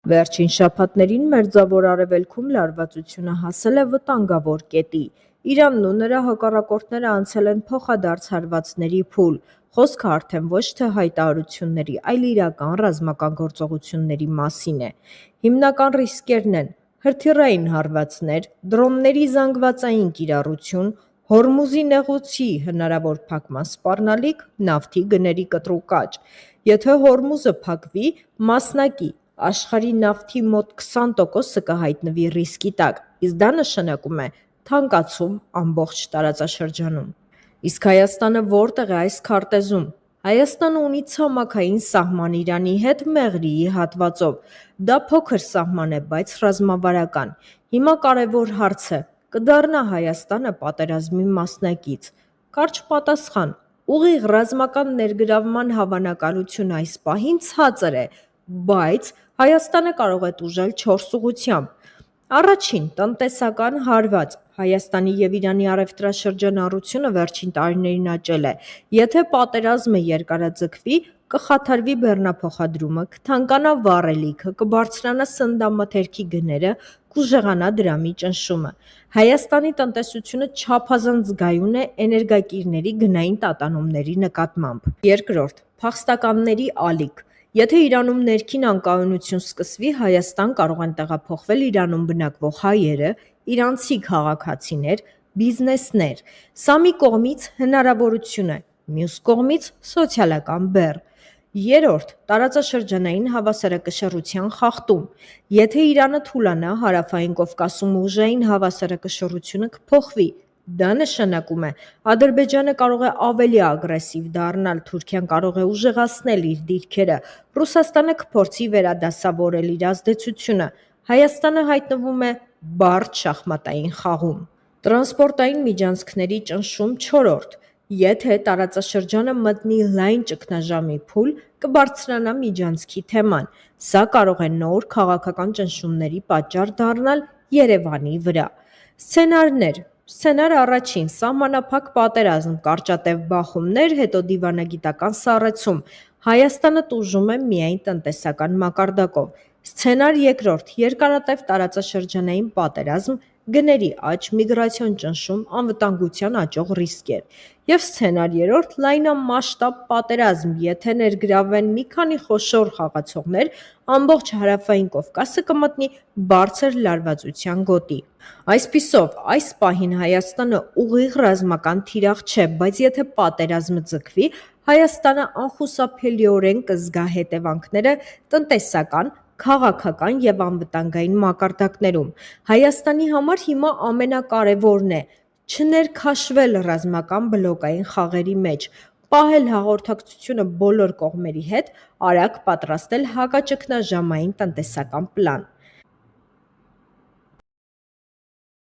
Վերջին շաբաթներին Մերձավոր Արևելքում լարվածությունը հասել է վտանգավոր կետի։ Իրանն ու նրա հակառակորդները անցել են փոխադարձ հարվածների փուլ։ Խոսքը արդեն ոչ թե հայտարարությունների, այլ իրական ռազմական գործողությունների մասին է։ Հիմնական ռիսկերն են հրթիռային հարվածներ, դրոնների զանգվածային կիրառություն, Հորմուզի նեղուցի հնարավոր փակման սպառնալիք, նավթի գների կտրուկ աճ։ Եթե Հորմուզը փակվի, մասնակի աշխարհի նավթի մոտ 20%-ը կհայտնվի ռիսկի տակ, իսկ դա նշանակում է թանկացում ամբողջ տարածաշրջանում։ Իսկ Հայաստանը որտեղ է այս քարտեզում։ Հայաստանը ունի ցամաքային սահման Իրանի հետ Մեղրիի հատվածով։ Դա փոքր սահման է, բայց ռազմավարական։ Հիմա կարևոր հարց է. կդառնա Հայաստանը պատերազմի մասնակից։ Կարճ պատասխան. ուղիղ ռազմական ներգրավման հավանականությունը այս պահին ցածր է, բայց Հայաստանը կարող է տուժել 4 ուղղությամբ։ Առաջին՝ տնտեսական հարված։ Հայաստանի եւ Իրանի առևտրաշրջանառությունը վերջին տարիներին աճել է։ Եթե պատերազմը երկարաձգվի, կխաթարվի բեռնափոխադրումը, կթանկանա վառելիքը, կբարձրանա սննդամթերքի գները, կուժեղանա դրամի ճնշումը։ Հայաստանի տնտեսությունը չափազանց զգայուն է էներգակիրների գնային տատանումների նկատմամբ։ Երկրորդ՝ փախստականների ալիք։ Եթե Իրանում ներքին անկայունություն սկսվի, Հայաստան կարող են տեղափոխվել Իրանում բնակվող հայերը, իրանցի քաղաքացիներ, բիզնեսներ։ Սա մի կողմից հնարավորություն է, մյուս կողմից սոցիալական բեռ։ Երրորդ՝ տարածաշրջանային հավասարակշռության խախտում։ Եթե Իրանը թուլանա, Հարավային Կովկասում ուժային հավասարակշռությունը կփոխվի։ Դա նշանակում է Ադրբեջանը կարող է ավելի ագրեսիվ դառնալ, Թուրքիան կարող է ուժեղացնել իր դիրքերը, Ռուսաստանը կփորձի վերադասավորել իր ազդեցությունը, Հայաստանը հայտնվում է բարդ շախմատային խաղում։ Տրանսպորտային միջանցքների ճնշում չորրորդ։ Եթե տարածաշրջանը մտնի լայն ճգնաժամի փուլ, կբարձրանա միջանցքի թեման։ Սա կարող է նոր քաղաքական ճնշումների պատճառ դառնալ Երևանի վրա։ Սցենարներ։ Սցենար առաջին՝ սահմանափակ պատերազմ, կարճատև բախումներ, հետո դիվանագիտական սառեցում։ Հայաստանը տուժում է միայն տնտեսական մակարդակով։ Սցենար երկրորդ՝ երկարատև տարածաշրջանային պատերազմ, գների աճ, միգրացիոն ճնշում, անվտանգության աճող ռիսկեր։ Եվ սցենար երրորդ՝ լայնամասշտաբ պատերազմ, եթե ներգրավվեն մի քանի խոշոր խաղացողներ, ամբողջ Հարավային Կովկասը կմտնի բարձր լարվածության գոտի։ Այսպիսով, այս պահին Հայաստանը ուղիղ ռազմական թիրախ չէ, բայց եթե պատերազմը ձգվի, Հայաստանը անխուսափելիորեն կզգա հետևանքները տնտեսական, քաղաքական և անվտանգային մակարդակներում։ Հայաստանի համար հիմա ամենակարևորն է չներքաշվել ռազմական բլոկային խաղերի մեջ, պահել հաղորդակցությունը բոլոր կողմերի հետ, արագ պատրաստել հակաճգնաժամային տնտեսական պլան։